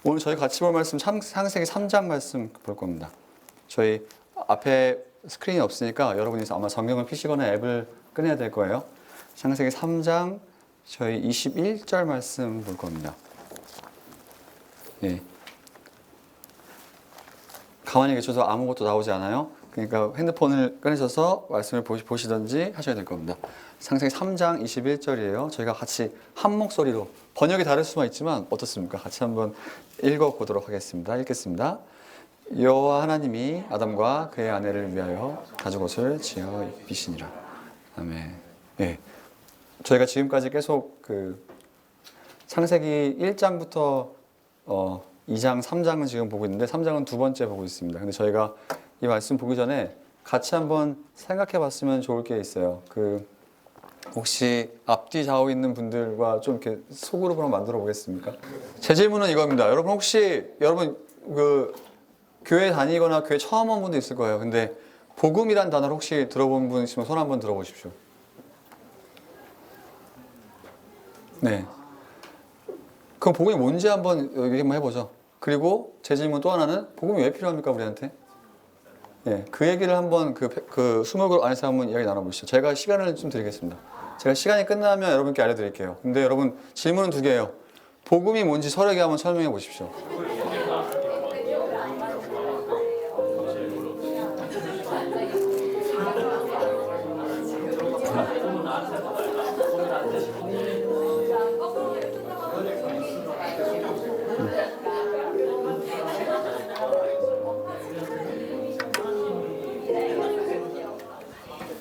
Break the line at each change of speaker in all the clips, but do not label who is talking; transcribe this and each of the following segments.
오늘 저희 같이 볼 말씀 창세기 3장 말씀 볼 겁니다. 저희 앞에 스크린이 없으니까 여러분이 아마 성경을 펴시거나 앱을 꺼내야 될 거예요. 창세기 3장 저희 21절 말씀 볼 겁니다. 예. 가만히 계셔도 아무것도 나오지 않아요. 그러니까 핸드폰을 꺼내셔서 말씀을 보시든지 하셔야 될 겁니다. 창세기 3장 21절이에요. 저희가 같이 한 목소리로, 번역이 다를 수만 있지만 어떻습니까? 같이 한번 읽어보도록 하겠습니다. 읽겠습니다. 여호와 하나님이 아담과 그의 아내를 위하여 가죽옷을 지어 입히시니라. 아멘. 예. 저희가 지금까지 계속 창세기 1장부터 2장, 3장은 지금 보고 있는데 3장은 두 번째 보고 있습니다. 근데 저희가 이 말씀 보기 전에 같이 한번 생각해 봤으면 좋을 게 있어요. 혹시 앞뒤 좌우 있는 분들과 좀 이렇게 소그룹으로 만들어 보겠습니까? 제 질문은 이겁니다. 여러분 교회 다니거나 교회 처음 온 분도 있을 거예요. 근데 복음이란 단어를 혹시 들어본 분 있으면 손 한번 들어보십시오. 네. 그럼 복음이 뭔지 한번 얘기 한번 해보죠. 그리고 제 질문 또 하나는 복음이 왜 필요합니까, 우리한테? 예, 그 얘기를 한번 수목을 안에서 한번 이야기 나눠보시죠. 제가 시간을 좀 드리겠습니다. 제가 시간이 끝나면 여러분께 알려드릴게요. 근데 여러분 질문은 두 개예요. 복음이 뭔지 서로에게 한번 설명해 보십시오.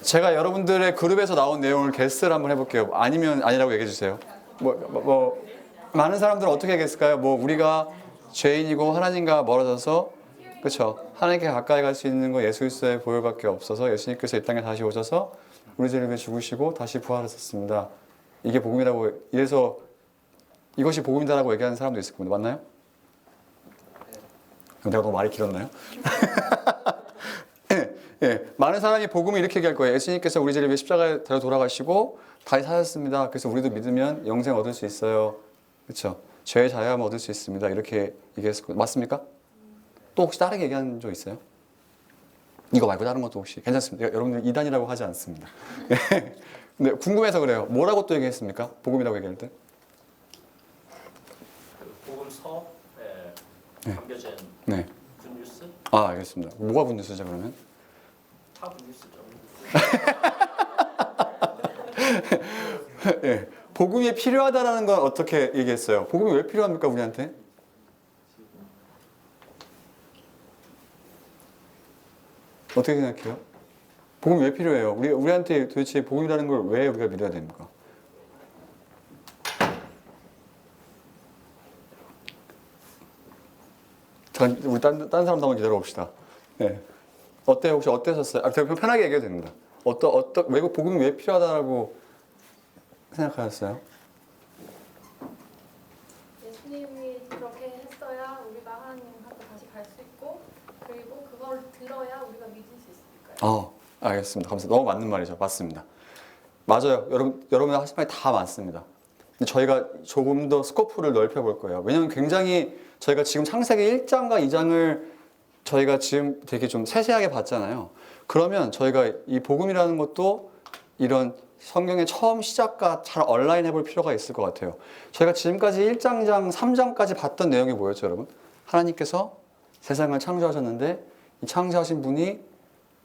제가 여러분들의 그룹에서 나온 내용을 게스트를 한번 해볼게요. 아니면 아니라고 얘기해 주세요. 많은 사람들은 어떻게 얘기했을까요? 우리가 죄인이고 하나님과 멀어져서, 그렇죠? 하나님께 가까이 갈 수 있는 거 예수 그리스도의 보혈밖에 없어서 예수님께서 이 땅에 다시 오셔서 우리 죄를 위해 죽으시고 다시 부활하셨습니다. 이게 복음이라고, 이래서 이것이 복음이다라고 얘기하는 사람도 있을 겁니다. 맞나요? 내가 너무 말이 길었나요? 예, 많은 사람이 복음을 이렇게 얘기할 거예요. 예수님께서 우리 죄를 위해 십자가에 달려 돌아가시고 다시 사셨습니다. 그래서 우리도 믿으면 영생 얻을 수 있어요. 그렇죠? 죄의 자유함을 얻을 수 있습니다. 이렇게 얘기했을 거예요. 맞습니까? 또 혹시 다르게 얘기한 적 있어요? 이거 말고 다른 것도 혹시 괜찮습니다. 여러분들 이단이라고 하지 않습니다. 근데 궁금해서 그래요. 뭐라고 또 얘기했습니까? 복음이라고 얘기할 때?
복음서에 담겨진
네.
굿뉴스?
알겠습니다. 뭐가 굿뉴스죠 그러면?
다 굿뉴스죠.
예, 복음이 필요하다라는 건 어떻게 얘기했어요? 복음이 왜 필요합니까 우리한테? 어떻게 생각해요? 복음이 왜 필요해요? 우리한테 도대체 복음이라는 걸 왜 우리가 믿어야 됩니까? 잠깐 우리 딴 사람도 한번 기다려 봅시다. 네. 어때요? 혹시 어떠셨어요? 되게 편하게 얘기해도 됩니다. 외국 복음이 왜 필요하다고 생각하셨어요?
예수님이 그렇게 했어야 우리가 하나님한테 다시 갈 수 있고, 그리고 그걸 들어야 우리가 믿을 수 있으니까요.
알겠습니다. 감사합니다. 너무 맞는 말이죠. 맞습니다. 맞아요. 여러분 하신 말이 다 맞습니다. 근데 저희가 조금 더 스코프를 넓혀볼 거예요. 왜냐하면 굉장히 저희가 지금 창세기 1장과 2장을 저희가 지금 되게 좀 세세하게 봤잖아요. 그러면 저희가 이 복음이라는 것도 이런 성경의 처음 시작과 잘 얼라인 해볼 필요가 있을 것 같아요. 저희가 지금까지 1장, 2장, 3장까지 봤던 내용이 뭐였죠, 여러분? 하나님께서 세상을 창조하셨는데 이 창조하신 분이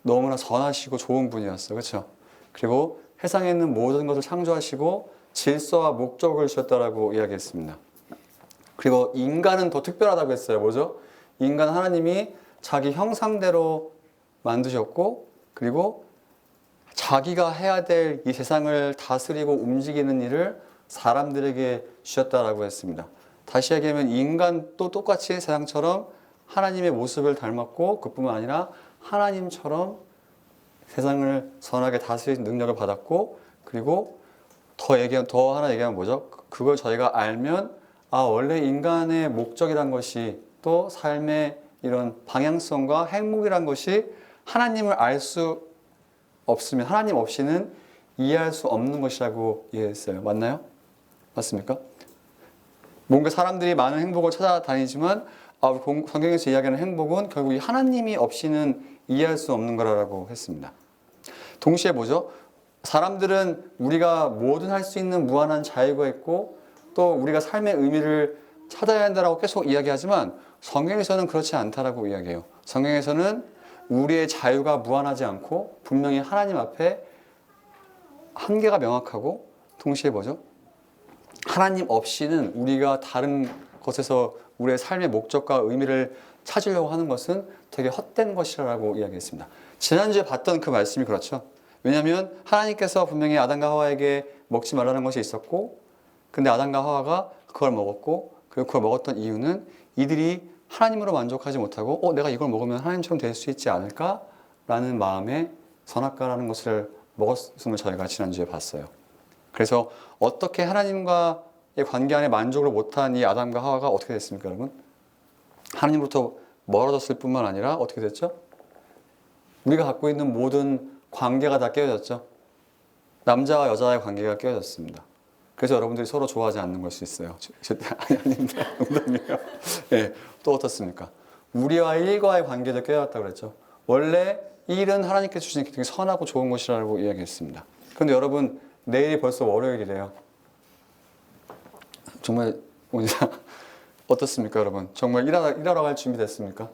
너무나 선하시고 좋은 분이었어요. 그렇죠? 그리고 세상에 있는 모든 것을 창조하시고 질서와 목적을 주셨다라고 이야기했습니다. 그리고 인간은 더 특별하다고 했어요. 뭐죠? 인간 하나님이 자기 형상대로 만드셨고, 그리고 자기가 해야 될 이 세상을 다스리고 움직이는 일을 사람들에게 주셨다라고 했습니다. 다시 얘기하면 인간도 똑같이 세상처럼 하나님의 모습을 닮았고, 그뿐만 아니라 하나님처럼 세상을 선하게 다스리는 능력을 받았고, 그리고 더 하나 얘기하면 뭐죠? 그걸 저희가 알면 원래 인간의 목적이란 것이, 또 삶의 이런 방향성과 행복이란 것이 하나님을 알 수 없으면, 하나님 없이는 이해할 수 없는 것이라고 이해했어요. 맞나요? 맞습니까? 뭔가 사람들이 많은 행복을 찾아다니지만 성경에서 이야기하는 행복은 결국 이 하나님이 없이는 이해할 수 없는 거라고 했습니다. 동시에 뭐죠? 사람들은 우리가 뭐든 할 수 있는 무한한 자유가 있고 또 우리가 삶의 의미를 찾아야 한다라고 계속 이야기하지만 성경에서는 그렇지 않다라고 이야기해요. 성경에서는 우리의 자유가 무한하지 않고 분명히 하나님 앞에 한계가 명확하고 동시에 뭐죠? 하나님 없이는 우리가 다른 것에서 우리의 삶의 목적과 의미를 찾으려고 하는 것은 되게 헛된 것이라고 이야기했습니다. 지난주에 봤던 그 말씀이 그렇죠. 왜냐하면 하나님께서 분명히 아담과 하와에게 먹지 말라는 것이 있었고 근데 아담과 하와가 그걸 먹었고 그리고 그걸 먹었던 이유는 이들이 하나님으로 만족하지 못하고 내가 이걸 먹으면 하나님처럼 될 수 있지 않을까라는 마음에 선악과라는 것을 먹었음을 저희가 지난주에 봤어요. 그래서 어떻게 하나님과의 관계 안에 만족을 못한 이 아담과 하와가 어떻게 됐습니까, 여러분? 하나님으로부터 멀어졌을 뿐만 아니라 어떻게 됐죠? 우리가 갖고 있는 모든 관계가 다 깨어졌죠. 남자와 여자의 관계가 깨어졌습니다. 그래서 여러분들이 서로 좋아하지 않는 걸 수 있어요. 아닙니다. 농담이에요. 네, 또 어떻습니까? 우리와 일과의 관계도 깨어졌다고 그랬죠. 원래 일은 하나님께서 주신 되게 선하고 좋은 것이라고 이야기했습니다. 그런데 여러분 내일이 벌써 월요일이래요. 정말 어떻습니까, 여러분? 정말 일하러 갈 준비 됐습니까?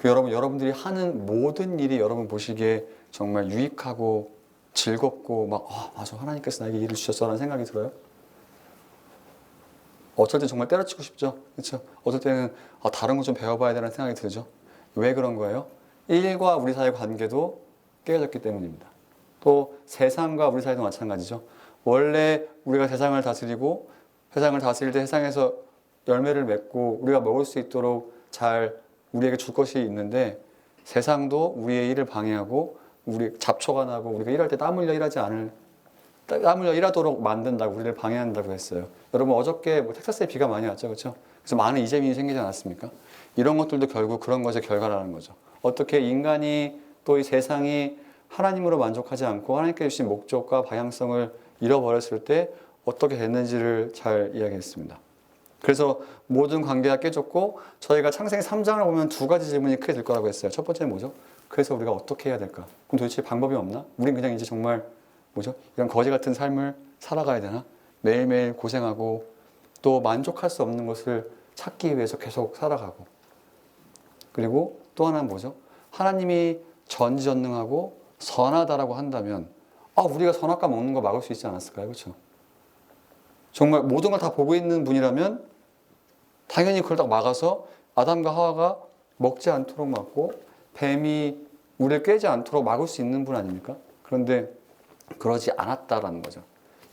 여러분들이 하는 모든 일이 여러분 보시기에 정말 유익하고 즐겁고 맞아 하나님께서 나에게 일을 주셨어라는 생각이 들어요. 어쩔 때 정말 때려치고 싶죠, 그렇죠? 어떨 때는 다른 거 좀 배워봐야 되는 생각이 들죠. 왜 그런 거예요? 일과 우리 사이의 관계도 깨어졌기 때문입니다. 또 세상과 우리 사이도 마찬가지죠. 원래 우리가 세상을 다스리고 세상을 다스릴 때 세상에서 열매를 맺고 우리가 먹을 수 있도록 잘 우리에게 줄 것이 있는데 세상도 우리의 일을 방해하고 우리 잡초가 나고 우리가 일할 때 땀 흘려 일하도록 만든다고 우리를 방해한다고 했어요. 여러분 어저께 텍사스에 비가 많이 왔죠, 그렇죠? 그래서 많은 이재민이 생기지 않았습니까? 이런 것들도 결국 그런 것의 결과라는 거죠. 어떻게 인간이 또 이 세상이 하나님으로 만족하지 않고 하나님께 주신 목적과 방향성을 잃어버렸을 때 어떻게 됐는지를 잘 이야기했습니다. 그래서 모든 관계가 깨졌고 저희가 창세기 3장을 보면 두 가지 질문이 크게 들 거라고 했어요. 첫 번째는 뭐죠? 그래서 우리가 어떻게 해야 될까? 그럼 도대체 방법이 없나? 우린 그냥 이제 정말 이런 거지 같은 삶을 살아가야 되나? 매일매일 고생하고 또 만족할 수 없는 것을 찾기 위해서 계속 살아가고 그리고 또 하나는 뭐죠? 하나님이 전지전능하고 선하다라고 한다면 우리가 선악과 먹는 거 막을 수 있지 않았을까요? 그렇죠? 정말 모든 걸 다 보고 있는 분이라면 당연히 그걸 딱 막아서 아담과 하와가 먹지 않도록 막고 뱀이 우리를 깨지 않도록 막을 수 있는 분 아닙니까? 그런데 그러지 않았다라는 거죠.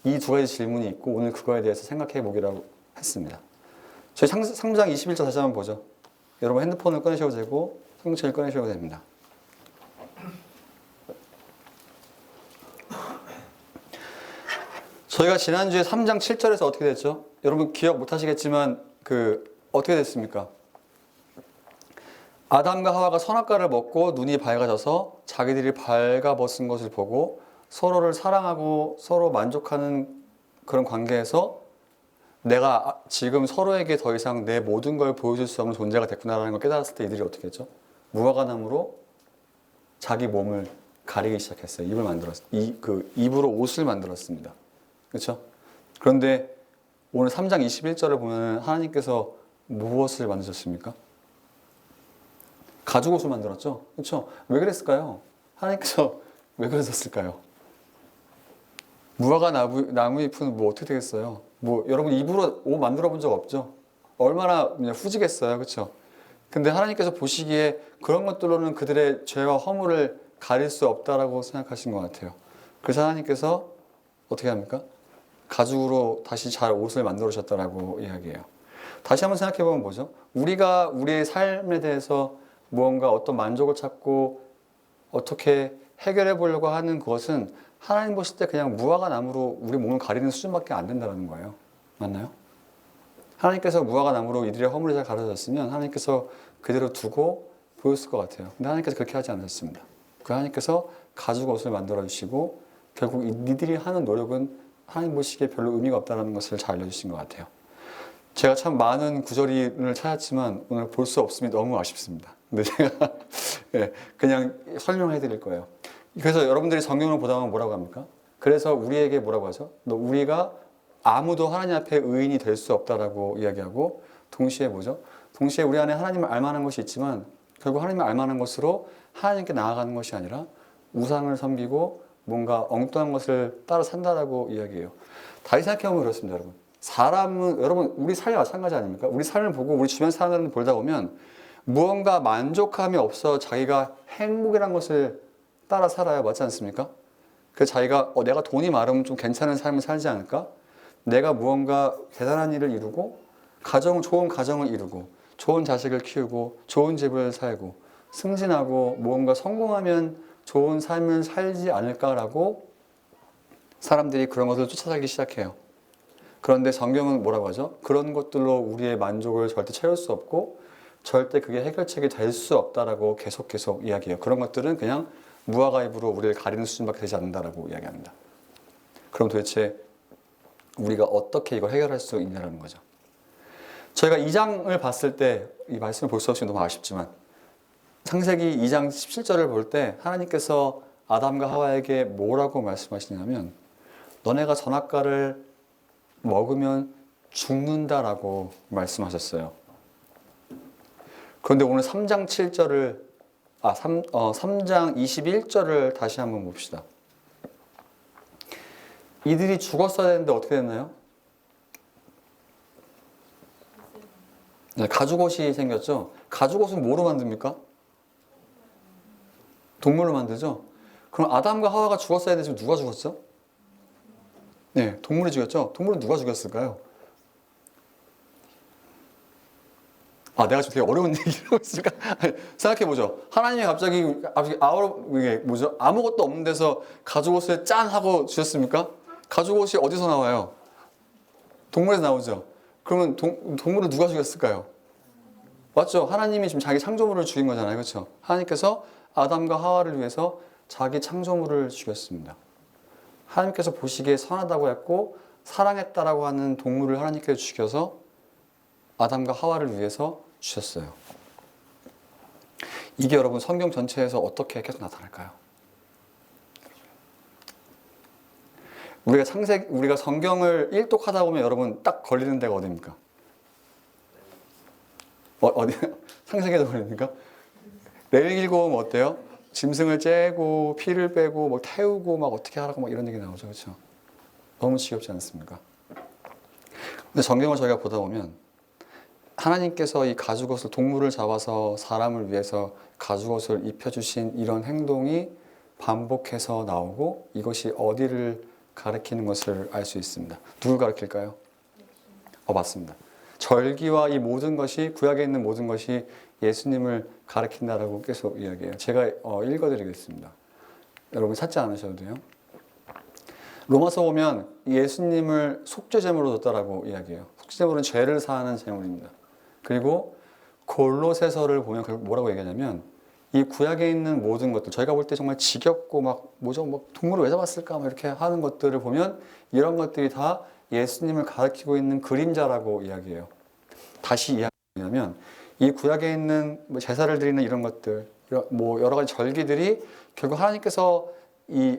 이 두 가지 질문이 있고 오늘 그거에 대해서 생각해 보기라고 했습니다. 저희 3장 21절 다시 한번 보죠. 여러분 핸드폰을 꺼내셔도 되고 성경책을 꺼내셔도 됩니다. 저희가 지난주에 3장 7절에서 어떻게 됐죠? 여러분 기억 못 하시겠지만 어떻게 됐습니까? 아담과 하와가 선악과를 먹고 눈이 밝아져서 자기들이 발가벗은 것을 보고 서로를 사랑하고 서로 만족하는 그런 관계에서 내가 지금 서로에게 더 이상 내 모든 걸 보여줄 수 없는 존재가 됐구나라는 걸 깨달았을 때 이들이 어떻게 했죠? 무화과나무로 자기 몸을 가리기 시작했어요. 입을 만들었어요. 입으로 옷을 만들었습니다. 그렇죠? 그런데 오늘 3장 21절을 보면 하나님께서 무엇을 만드셨습니까? 가죽 옷을 만들었죠? 그렇죠? 왜 그랬을까요? 하나님께서 왜 그러셨을까요? 무화과 나무 잎은 어떻게 되겠어요? 여러분 입으로 옷 만들어 본 적 없죠? 얼마나 그냥 후지겠어요, 그렇죠? 근데 하나님께서 보시기에 그런 것들로는 그들의 죄와 허물을 가릴 수 없다라고 생각하신 것 같아요. 그래서 하나님께서 어떻게 합니까? 가죽으로 다시 잘 옷을 만들어 주셨다라고 이야기해요. 다시 한번 생각해 보면 뭐죠? 우리가 우리의 삶에 대해서 무언가 어떤 만족을 찾고 어떻게 해결해 보려고 하는 것은 하나님 보실 때 그냥 무화과 나무로 우리 몸을 가리는 수준밖에 안 된다는 거예요. 맞나요? 하나님께서 무화과 나무로 이들의 허물이 잘 가려졌으면 하나님께서 그대로 두고 보였을 것 같아요. 근데 하나님께서 그렇게 하지 않으셨습니다. 하나님께서 가죽 옷을 만들어 주시고 결국 이들이 하는 노력은 하나님 보시기에 별로 의미가 없다는 것을 잘 알려주신 것 같아요. 제가 참 많은 구절을 찾았지만 오늘 볼 수 없음이 너무 아쉽습니다. 근데 제가 예, 그냥 설명해 드릴 거예요. 그래서 여러분들이 성경을 보다 보면 뭐라고 합니까? 그래서 우리에게 뭐라고 하죠? 우리가 아무도 하나님 앞에 의인이 될 수 없다라고 이야기하고 동시에 뭐죠? 동시에 우리 안에 하나님을 알만한 것이 있지만 결국 하나님을 알만한 것으로 하나님께 나아가는 것이 아니라 우상을 섬기고 뭔가 엉뚱한 것을 따라 산다라고 이야기해요. 다시 생각해보면 그렇습니다, 여러분. 사람은 여러분 우리 삶이 마찬가지 아닙니까? 우리 삶을 보고 우리 주변 사람들을 보다 보면 무언가 만족감이 없어 자기가 행복이란 것을 따라 살아요. 맞지 않습니까? 그래서 자기가 내가 돈이 많으면 좀 괜찮은 삶을 살지 않을까? 내가 무언가 대단한 일을 이루고 좋은 가정을 이루고 좋은 자식을 키우고 좋은 집을 살고 승진하고 무언가 성공하면 좋은 삶을 살지 않을까라고 사람들이 그런 것을 쫓아가기 시작해요. 그런데 성경은 뭐라고 하죠? 그런 것들로 우리의 만족을 절대 채울 수 없고 절대 그게 해결책이 될 수 없다라고 계속 이야기해요. 그런 것들은 그냥 무화과입으로 우리를 가리는 수준밖에 되지 않는다라고 이야기합니다. 그럼 도대체 우리가 어떻게 이걸 해결할 수 있냐라는 거죠. 저희가 2장을 봤을 때 이 말씀을 볼 수 없이 너무 아쉽지만 창세기 2장 17절을 볼 때 하나님께서 아담과 하와에게 뭐라고 말씀하시냐면 너네가 선악과를 먹으면 죽는다라고 말씀하셨어요. 그런데 오늘 3장 21절을 다시 한번 봅시다. 이들이 죽었어야 되는데 어떻게 됐나요? 네, 가죽옷이 생겼죠. 가죽옷은 뭐로 만듭니까? 동물로 만들죠. 그럼 아담과 하와가 죽었어야 되지만 누가 죽었죠? 네, 동물이 죽였죠. 동물은 누가 죽였을까요? 내가 지금 되게 어려운 얘기를 하고 있을까? 생각해보죠. 하나님이 갑자기 이게 뭐죠? 아무것도 없는 데서 가죽옷을 짠 하고 주셨습니까? 가죽옷이 어디서 나와요? 동물에서 나오죠. 그러면 동물을 누가 죽였을까요? 맞죠? 하나님이 지금 자기 창조물을 죽인 거잖아요. 그렇죠? 하나님께서 아담과 하와를 위해서 자기 창조물을 죽였습니다. 하나님께서 보시기에 선하다고 했고 사랑했다라고 하는 동물을 하나님께서 죽여서 아담과 하와를 위해서 주셨어요. 이게 여러분 성경 전체에서 어떻게 계속 나타날까요? 우리가 성경을 일독하다 보면 여러분 딱 걸리는 데가 어디입니까? 어디? 창세기에도 걸립니까? 레위기 읽어보면 어때요? 짐승을 째고 피를 빼고 막 태우고 막 어떻게 하라고 막 이런 얘기 나오죠, 그렇죠? 너무 지겹지 않습니까? 근데 성경을 저희가 보다 보면 하나님께서 이 가죽옷을 동물을 잡아서 사람을 위해서 가죽옷을 입혀주신 이런 행동이 반복해서 나오고 이것이 어디를 가리키는 것을 알 수 있습니다. 누굴 가리킬까요? 맞습니다. 절기와 이 모든 것이 구약에 있는 모든 것이 예수님을 가리킨다라고 계속 이야기해요. 제가 읽어드리겠습니다. 여러분 찾지 않으셔도 돼요. 로마서 보면 예수님을 속죄제물로 뒀다라고 이야기해요. 속죄제물은 죄를 사하는 제물입니다. 그리고 골로새서를 보면 뭐라고 얘기하냐면 이 구약에 있는 모든 것들 저희가 볼 때 정말 지겹고 막 뭐죠? 막 동물을 왜 잡았을까? 막 이렇게 하는 것들을 보면 이런 것들이 다 예수님을 가리키고 있는 그림자라고 이야기해요. 다시 이야기하면 이 구약에 있는 제사를 드리는 이런 것들, 뭐 여러 가지 절기들이 결국 하나님께서 이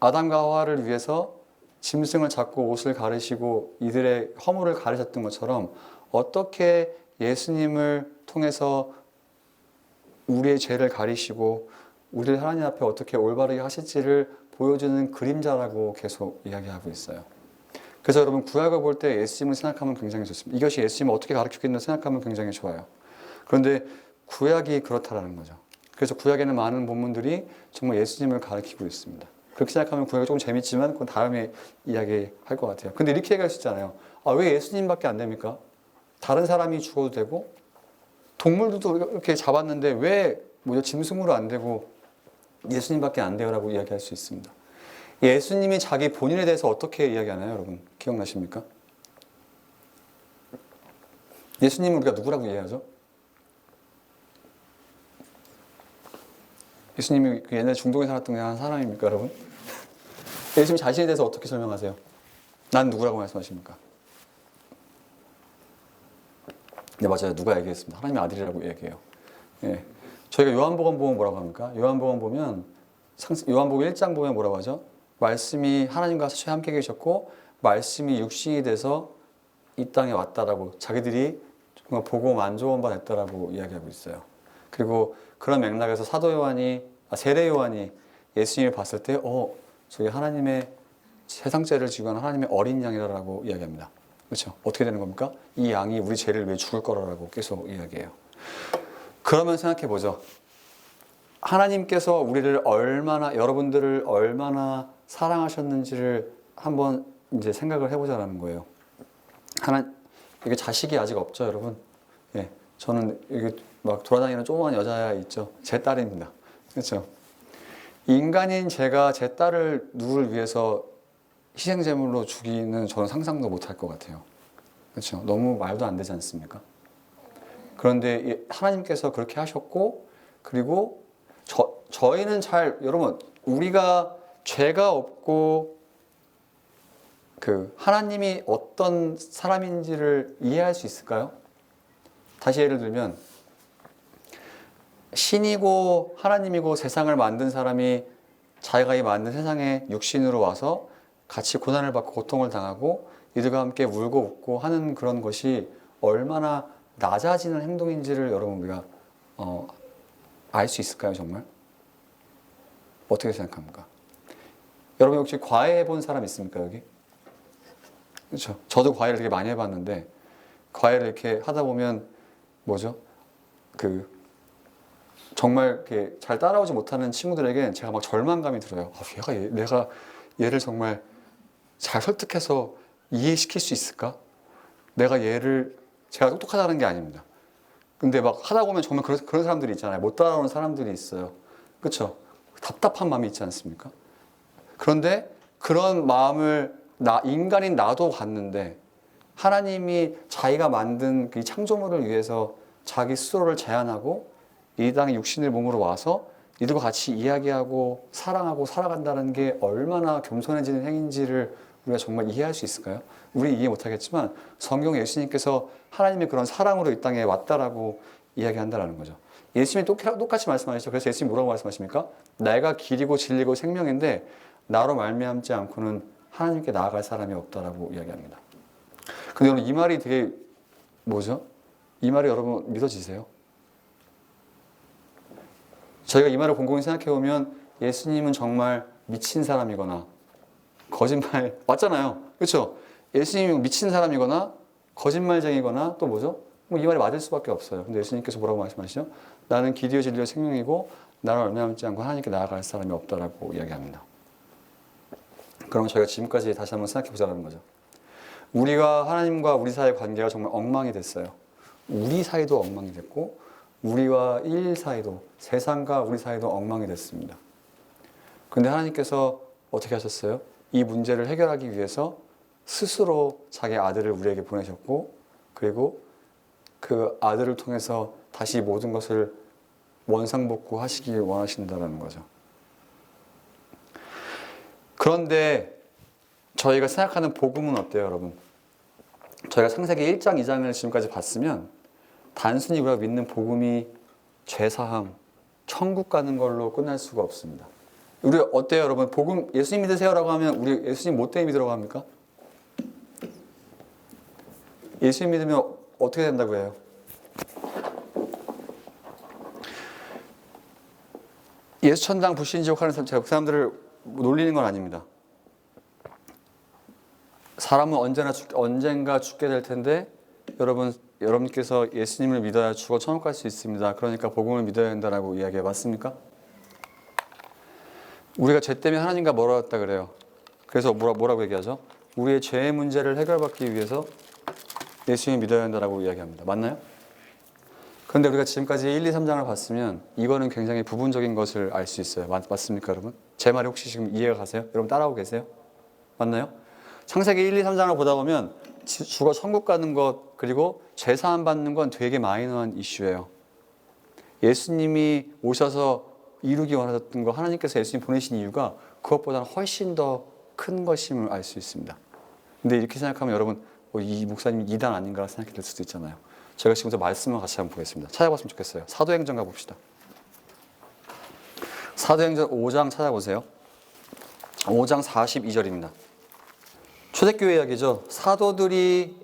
아담과 하와를 위해서 짐승을 잡고 옷을 가르시고 이들의 허물을 가르셨던 것처럼 어떻게 예수님을 통해서 우리의 죄를 가리시고 우리를 하나님 앞에 어떻게 올바르게 하실지를 보여주는 그림자라고 계속 이야기하고 있어요. 그래서 여러분 구약을 볼 때 예수님을 생각하면 굉장히 좋습니다. 이것이 예수님을 어떻게 가르치고 있는지 생각하면 굉장히 좋아요. 그런데 구약이 그렇다라는 거죠. 그래서 구약에는 많은 본문들이 정말 예수님을 가르치고 있습니다. 그렇게 생각하면 구약이 조금 재밌지만 그건 다음에 이야기할 것 같아요. 근데 이렇게 얘기할 수 있잖아요. 왜 예수님밖에 안 됩니까? 다른 사람이 죽어도 되고 동물들도 이렇게 잡았는데 왜 짐승으로 안 되고 예수님밖에 안 돼요라고 이야기할 수 있습니다. 예수님이 자기 본인에 대해서 어떻게 이야기하나요, 여러분? 기억나십니까? 예수님은 우리가 누구라고 이해하죠? 예수님이 옛날에 중동에 살았던 한 사람입니까, 여러분? 예수님 자신에 대해서 어떻게 설명하세요? 난 누구라고 말씀하십니까? 네, 맞아요. 누가 얘기했습니다. 하나님의 아들이라고 얘기해요. 예. 저희가 요한복음 보면 뭐라고 합니까? 요한복음 보면 요한복음 1장 보면 뭐라고 하죠? 말씀이 하나님과 최초에 함께 계셨고 말씀이 육신이 돼서 이 땅에 왔다라고 자기들이 정말 보고 만족한 바 됐다라고 이야기하고 있어요. 그리고 그런 맥락에서 세례 요한이 예수님을 봤을 때 저기 하나님의 세상 죄를 지고 한 하나님의 어린 양이라고 이야기합니다. 그렇죠? 어떻게 되는 겁니까? 이 양이 우리 죄를 위해 죽을 거라고 계속 이야기해요. 그러면 생각해 보죠. 하나님께서 여러분들을 얼마나 사랑하셨는지를 한번 이제 생각을 해보자라는 거예요. 이게 자식이 아직 없죠, 여러분? 예. 저는 이게 막 돌아다니는 조그만 여자애 있죠. 제 딸입니다. 그렇죠? 인간인 제가 제 딸을 누구를 위해서 희생제물로 죽이는 저는 상상도 못할 것 같아요. 그렇죠? 너무 말도 안 되지 않습니까? 그런데 하나님께서 그렇게 하셨고, 그리고 저희는 여러분, 우리가 죄가 없고, 하나님이 어떤 사람인지를 이해할 수 있을까요? 다시 예를 들면, 신이고 하나님이고 세상을 만든 사람이 자기가 이 만든 세상에 육신으로 와서 같이 고난을 받고 고통을 당하고 이들과 함께 울고 웃고 하는 그런 것이 얼마나 낮아지는 행동인지를 여러분 우리가 알 수 있을까요, 정말? 어떻게 생각합니까? 여러분 혹시 과외 해본 사람 있습니까, 여기? 그렇죠. 저도 과외를 되게 많이 해봤는데 과외를 이렇게 하다 보면 뭐죠? 정말 이렇게 잘 따라오지 못하는 친구들에게 제가 막 절망감이 들어요. 내가 얘를 정말 잘 설득해서 이해시킬 수 있을까? 제가 똑똑하다는 게 아닙니다. 근데 막 하다 보면 정말 그런 사람들이 있잖아요. 못 따라오는 사람들이 있어요. 그렇죠? 답답한 마음이 있지 않습니까? 그런데 그런 마음을 인간인 나도 갖는데 하나님이 자기가 만든 그 창조물을 위해서 자기 스스로를 제한하고 이 땅에 육신의 몸으로 와서 이들과 같이 이야기하고 사랑하고 살아간다는 게 얼마나 겸손해지는 행위인지를 우리가 정말 이해할 수 있을까요? 우리 이해 못하겠지만 성경 예수님께서 하나님의 그런 사랑으로 이 땅에 왔다라고 이야기한다라는 거죠. 예수님이 똑같이 말씀하시죠. 그래서 예수님이 뭐라고 말씀하십니까? 내가 길이고 진리고 생명인데 나로 말미암지 않고는 하나님께 나아갈 사람이 없다라고 이야기합니다. 근데 여러분 이 말이 되게 뭐죠? 이 말이 여러분 믿어지세요? 저희가 이 말을 곰곰이 생각해 보면 예수님은 정말 미친 사람이거나 거짓말 맞잖아요. 그렇죠? 예수님이 미친 사람이거나 거짓말쟁이거나 또 뭐죠? 이 말이 맞을 수밖에 없어요. 근데 예수님께서 뭐라고 말씀하시죠? 나는 길이요 진리요 생명이고 나를 얼마남지 않고 하나님께 나아갈 사람이 없다라고 이야기합니다. 그럼 저희가 지금까지 다시 한번 생각해 보자는 거죠. 우리가 하나님과 우리 사이의 관계가 정말 엉망이 됐어요. 우리 사이도 엉망이 됐고 우리와 일 사이도 세상과 우리 사이도 엉망이 됐습니다. 그런데 하나님께서 어떻게 하셨어요? 이 문제를 해결하기 위해서 스스로 자기 아들을 우리에게 보내셨고 그리고 그 아들을 통해서 다시 모든 것을 원상복구하시길 원하신다는 거죠. 그런데 저희가 생각하는 복음은 어때요, 여러분? 저희가 창세기 1장, 2장을 지금까지 봤으면 단순히 우리가 믿는 복음이 죄사함, 천국 가는 걸로 끝날 수가 없습니다. 우리 어때요, 여러분? 복음 예수님 믿으세요라고 하면 우리 예수님 뭐 때문에 믿으라고 합니까? 예수님 믿으면 어떻게 된다고 해요? 예수 천당 불신지옥 하는 사람, 제가 그 사람들을 놀리는 건 아닙니다. 사람은 언젠가 죽게 될 텐데 여러분께서 예수님을 믿어야 죽어 천국 갈 수 있습니다. 그러니까 복음을 믿어야 된다라고 이야기해 봤습니까? 우리가 죄 때문에 하나님과 멀어졌다 그래요. 그래서 뭐라고 얘기하죠? 우리의 죄의 문제를 해결받기 위해서 예수님을 믿어야 한다라고 이야기합니다. 맞나요? 그런데 우리가 지금까지 1, 2, 3장을 봤으면 이거는 굉장히 부분적인 것을 알 수 있어요. 맞습니까, 여러분? 제 말이 혹시 지금 이해가 가세요? 여러분 따라오고 계세요? 맞나요? 창세기 1, 2, 3장을 보다 보면 죽어 천국 가는 것 그리고 죄사함 받는 건 되게 마이너한 이슈예요. 예수님이 오셔서 이루기 원하셨던 거 하나님께서 예수님 보내신 이유가 그것보다는 훨씬 더 큰 것임을 알 수 있습니다. 근데 이렇게 생각하면 여러분 이 목사님이 이단 아닌가 생각이 들 수도 있잖아요. 제가 지금부터 말씀을 같이 한번 보겠습니다. 찾아봤으면 좋겠어요. 사도행전 가봅시다. 사도행전 5장 찾아보세요. 5장 42절입니다. 초대교회 이야기죠. 사도들이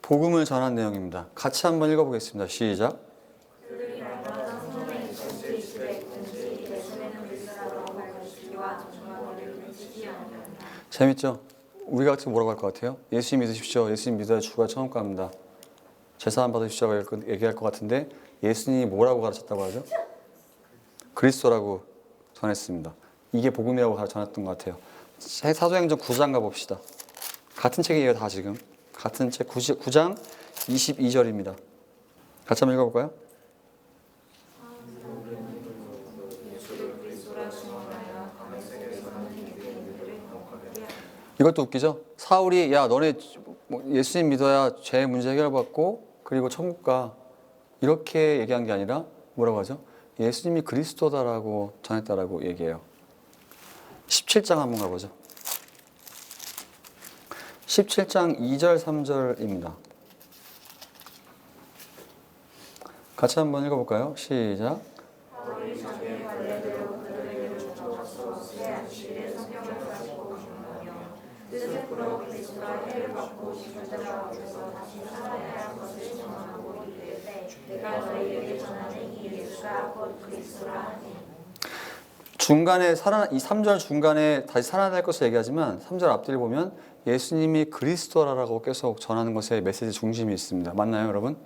복음을 전한 내용입니다. 같이 한번 읽어보겠습니다. 시작. 재밌죠? 우리가 같은 뭐라고 할 것 같아요? 예수님 믿으십시오. 예수님 믿어야 주가 천국갑니다. 제사 안 받으십시오 얘기할 것 같은데 예수님이 뭐라고 가르쳤다고 하죠? 그리스도라고 전했습니다. 이게 복음이라고 전했던 것 같아요. 사도행전 9장 가봅시다. 같은 책이에요, 다 지금. 같은 책 9장 22절입니다. 같이 한번 읽어볼까요? 이것도 웃기죠? 사울이 야 너네 예수님 믿어야 죄 문제 해결받고 그리고 천국 가 이렇게 얘기한 게 아니라 뭐라고 하죠? 예수님이 그리스도다라고 전했다라고 얘기해요. 17장 한번 가보죠. 17장 2절 3절입니다. 같이 한번 읽어볼까요? 시작. 중간에 이 3절 중간에 다시 살아날 것을 얘기하지만 3절 앞뒤를 보면 예수님이 그리스도라고 계속 전하는 것에 메시지 중심이 있습니다. 맞나요, 여러분?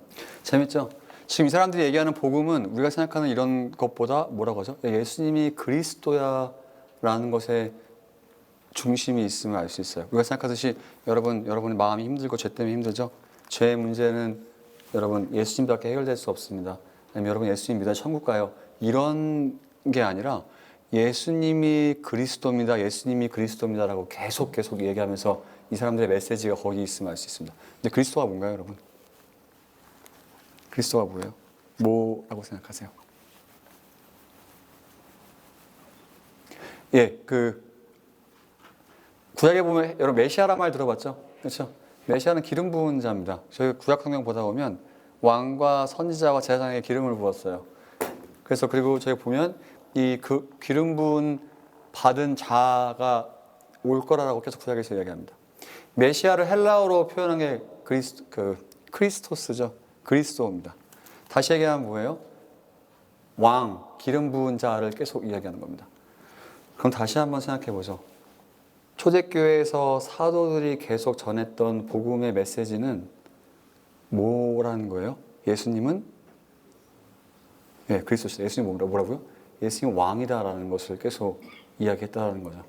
재밌죠? 지금 이 사람들이 얘기하는 복음은 우리가 생각하는 이런 것보다 뭐라고 하죠? 예수님이 그리스도야라는 것에 중심이 있음을 알 수 있어요. 우리가 생각하듯이 여러분의 마음이 힘들고 죄 때문에 힘들죠? 죄의 문제는 여러분 예수님밖에 해결될 수 없습니다. 아니면 여러분 예수님 믿어야 천국 가요. 이런 게 아니라 예수님이 그리스도입니다. 예수님이 그리스도입니다라고 계속 얘기하면서 이 사람들의 메시지가 거기 있음을 알 수 있습니다. 근데 그리스도가 뭔가요, 여러분? 그리스도가 뭐예요? 뭐라고 생각하세요? 예, 구약에 보면 여러분 메시아란 말 들어봤죠? 그렇죠? 메시아는 기름 부은 자입니다. 저희 구약 성경 보다 보면 왕과 선지자와 제사장에게 기름을 부었어요. 그래서 그리고 저희 보면 이 기름 부은 받은 자가 올 거라고 계속 구약에서 이야기합니다. 메시아를 헬라어로 표현한 게 크리스토스죠. 그리스도입니다. 다시 얘기하면 뭐예요? 왕, 기름 부은 자를 계속 이야기하는 겁니다. 그럼 다시 한번 생각해 보죠. 초대교회에서 사도들이 계속 전했던 복음의 메시지는 뭐라는 거예요? 예수님은 그리스도시다. 예수님 뭐라고요? 예수님 왕이다라는 것을 계속 이야기했다는 거죠.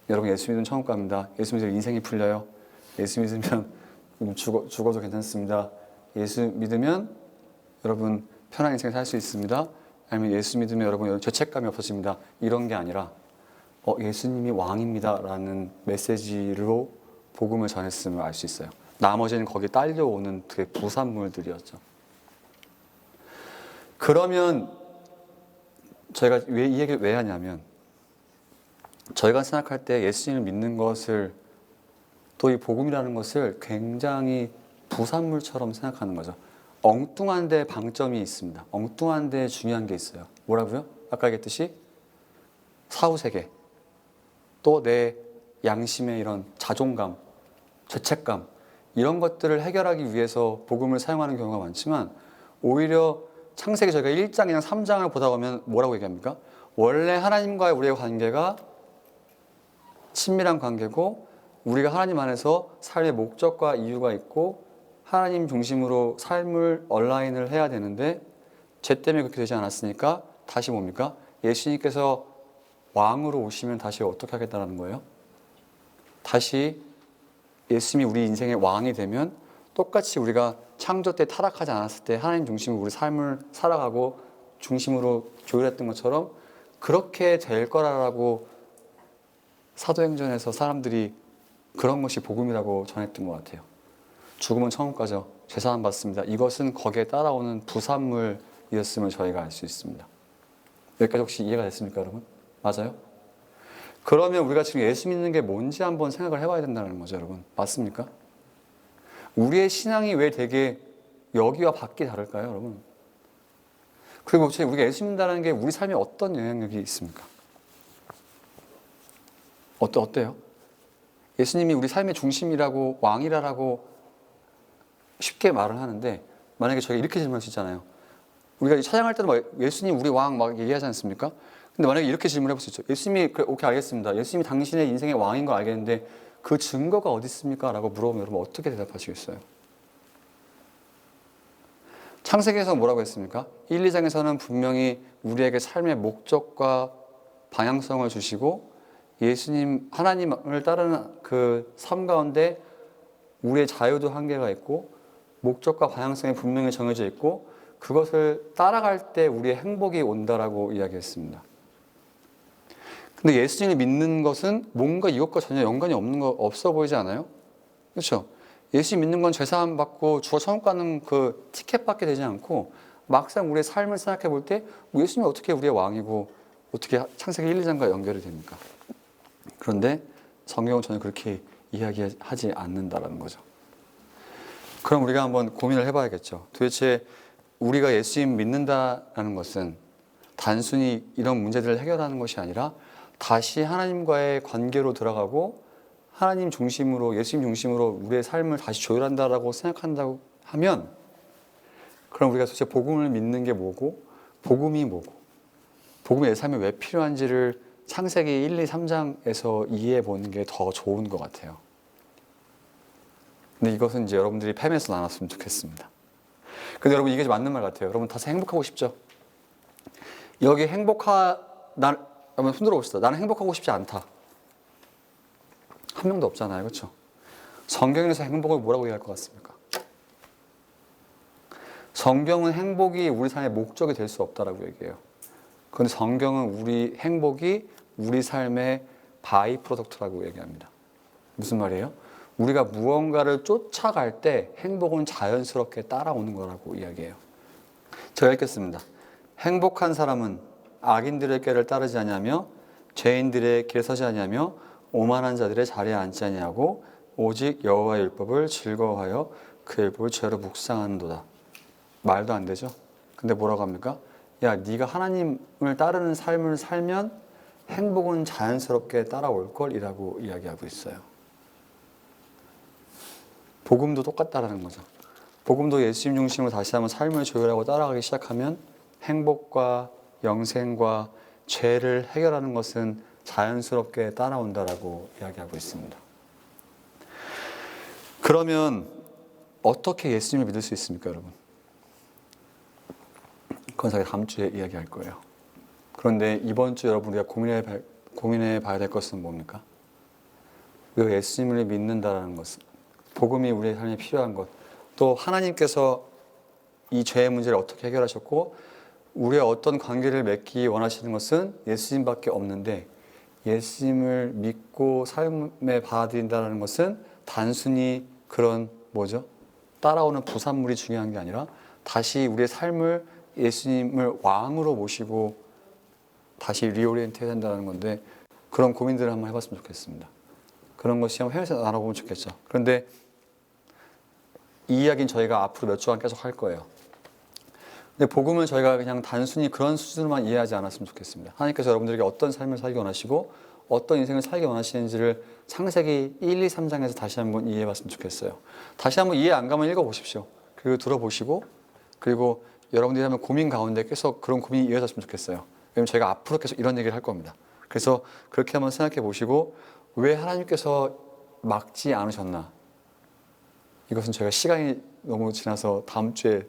여러분 예수 믿으면 천국 갑니다. 예수 믿으면 인생이 풀려요. 예수 믿으면 죽어도 괜찮습니다. 예수 믿으면 여러분 편한 인생 살 수 있습니다. 아니면 예수 믿으면 여러분 죄책감이 없어집니다. 이런 게 아니라 예수님이 왕입니다라는 메시지로 복음을 전했음을 알 수 있어요. 나머지는 거기에 딸려오는 되게 부산물들이었죠. 그러면 저희가 이 얘기를 왜 하냐면 저희가 생각할 때 예수님을 믿는 것을 또 이 복음이라는 것을 굉장히 부산물처럼 생각하는 거죠. 엉뚱한 데 방점이 있습니다. 엉뚱한 데 중요한 게 있어요. 뭐라고요? 아까 얘기했듯이 사후세계 또 내 양심의 이런 자존감, 죄책감 이런 것들을 해결하기 위해서 복음을 사용하는 경우가 많지만 오히려 창세기 저희가 1장이나 3장을 보다 보면 뭐라고 얘기합니까? 원래 하나님과의 우리의 관계가 친밀한 관계고 우리가 하나님 안에서 삶의 목적과 이유가 있고 하나님 중심으로 삶을 얼라인을 해야 되는데 죄 때문에 그렇게 되지 않았으니까 다시 뭡니까? 예수님께서 왕으로 오시면 다시 어떻게 하겠다는 거예요? 다시 예수님이 우리 인생의 왕이 되면 똑같이 우리가 창조 때 타락하지 않았을 때 하나님 중심으로 우리 삶을 살아가고 중심으로 조율했던 것처럼 그렇게 될 거라고 사도행전에서 사람들이 그런 것이 복음이라고 전했던 것 같아요. 죽으면 천국 가죠. 제사함 받습니다. 이것은 거기에 따라오는 부산물이었음을 저희가 알 수 있습니다. 여기까지 혹시 이해가 됐습니까, 여러분? 맞아요? 그러면 우리가 지금 예수 믿는 게 뭔지 한번 생각을 해봐야 된다는 거죠, 여러분. 맞습니까? 우리의 신앙이 왜 되게 여기와 밖이 다를까요, 여러분? 그리고 우리가 예수 믿는다는 게 우리 삶에 어떤 영향력이 있습니까? 어때요? 예수님이 우리 삶의 중심이라고 왕이라고 쉽게 말을 하는데 만약에 저희가 이렇게 질문할 수 있잖아요. 우리가 찬양할 때도 막 예수님 우리 왕 막 얘기하지 않습니까? 근데 만약에 이렇게 질문해 볼 수 있죠. 예수님이 오케이 알겠습니다. 예수님이 당신의 인생의 왕인 거 알겠는데 그 증거가 어디 있습니까? 라고 물어보면 여러분 어떻게 대답하시겠어요? 창세기에서 뭐라고 했습니까? 1, 2장에서는 분명히 우리에게 삶의 목적과 방향성을 주시고 예수님 하나님을 따르는 그 삶 가운데 우리의 자유도 한계가 있고 목적과 방향성이 분명히 정해져 있고 그것을 따라갈 때 우리의 행복이 온다라고 이야기했습니다. 근데 예수님을 믿는 것은 뭔가 이것과 전혀 연관이 없어 보이지 않아요? 그렇죠? 예수 믿는 건 죄사함 받고 주어 천국 가는 그 티켓밖에 되지 않고 막상 우리의 삶을 생각해 볼 때 예수님이 어떻게 우리의 왕이고 어떻게 창세기 1, 2장과 연결이 됩니까? 그런데 성경은 전혀 그렇게 이야기하지 않는다라는 거죠. 그럼 우리가 한번 고민을 해봐야겠죠. 도대체 우리가 예수님 믿는다라는 것은 단순히 이런 문제들을 해결하는 것이 아니라 다시 하나님과의 관계로 들어가고 하나님 중심으로 예수님 중심으로 우리의 삶을 다시 조율한다라고 생각한다고 하면 그럼 우리가 도대체 복음을 믿는 게 뭐고 복음이 뭐고 복음이 내 삶에 왜 필요한지를 창세기 1, 2, 3장에서 이해해 보는 게 더 좋은 것 같아요. 근데 이것은 이제 여러분들이 팸에서 나눴으면 좋겠습니다. 근데 여러분 이게 맞는 말 같아요. 여러분 다시 행복하고 싶죠? 여기 한번 손들어 봅시다. 나는 행복하고 싶지 않다. 한 명도 없잖아요. 그렇죠? 성경에서 행복을 뭐라고 얘기할 것 같습니까? 성경은 행복이 우리 삶의 목적이 될 수 없다라고 얘기해요. 그런데 성경은 우리 행복이 우리 삶의 바이 프로덕트라고 얘기합니다. 무슨 말이에요? 우리가 무언가를 쫓아갈 때 행복은 자연스럽게 따라오는 거라고 이야기해요. 제가 읽겠습니다. 행복한 사람은 악인들의 꾀를 따르지 아니하며 죄인들의 길에 서지 아니하며 오만한 자들의 자리에 앉지 아니하고 오직 여호와의 율법을 즐거워하여 그 율법을 죄로 묵상하는도다. 말도 안 되죠? 근데 뭐라고 합니까? 야, 네가 하나님을 따르는 삶을 살면 행복은 자연스럽게 따라올 걸이라고 이야기하고 있어요. 복음도 똑같다라는 거죠. 복음도 예수님 중심으로 다시 한번 삶을 조율하고 따라가기 시작하면 행복과 영생과 죄를 해결하는 것은 자연스럽게 따라온다라고 이야기하고 있습니다. 그러면 어떻게 예수님을 믿을 수 있습니까, 여러분? 그건 사실 다음 주에 이야기할 거예요. 그런데 이번 주 여러분 우리가 고민해 봐야 될 것은 뭡니까? 우리가 예수님을 믿는다라는 것은 복음이 우리의 삶에 필요한 것, 또 하나님께서 이 죄의 문제를 어떻게 해결하셨고 우리의 어떤 관계를 맺기 원하시는 것은 예수님밖에 없는데 예수님을 믿고 삶에 받아들인다는 것은 단순히 그런 따라오는 부산물이 중요한 게 아니라 다시 우리의 삶을 예수님을 왕으로 모시고 다시 리오리엔트 해야 된다는 건데 그런 고민들을 한번 해봤으면 좋겠습니다. 그런 것이 한번 해외에서 나눠보면 좋겠죠. 그런데 이 이야기는 저희가 앞으로 몇 주간 계속 할 거예요. 근데 복음은 저희가 그냥 단순히 그런 수준으로만 이해하지 않았으면 좋겠습니다. 하나님께서 여러분들에게 어떤 삶을 살기 원하시고 어떤 인생을 살기 원하시는지를 창세기 1, 2, 3장에서 다시 한번 이해해 봤으면 좋겠어요. 다시 한번 이해 안 가면 읽어보십시오. 그리고 들어보시고 그리고 여러분들이 하면 고민 가운데 계속 그런 고민이 이어졌으면 좋겠어요. 왜냐면 저희가 앞으로 계속 이런 얘기를 할 겁니다. 그래서 그렇게 한번 생각해 보시고 왜 하나님께서 막지 않으셨나? 이것은 저희가 시간이 너무 지나서 다음 주에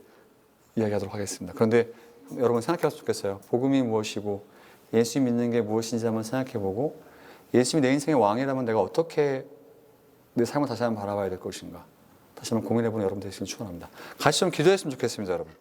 이야기하도록 하겠습니다. 그런데 여러분 생각해 봤으면 좋겠어요. 복음이 무엇이고 예수 믿는 게 무엇인지 한번 생각해 보고 예수님이 내 인생의 왕이라면 내가 어떻게 내 삶을 다시 한번 바라봐야 될 것인가? 다시 한번 고민해 보는 여러분 되시길 축원합니다. 같이 좀 기도했으면 좋겠습니다, 여러분.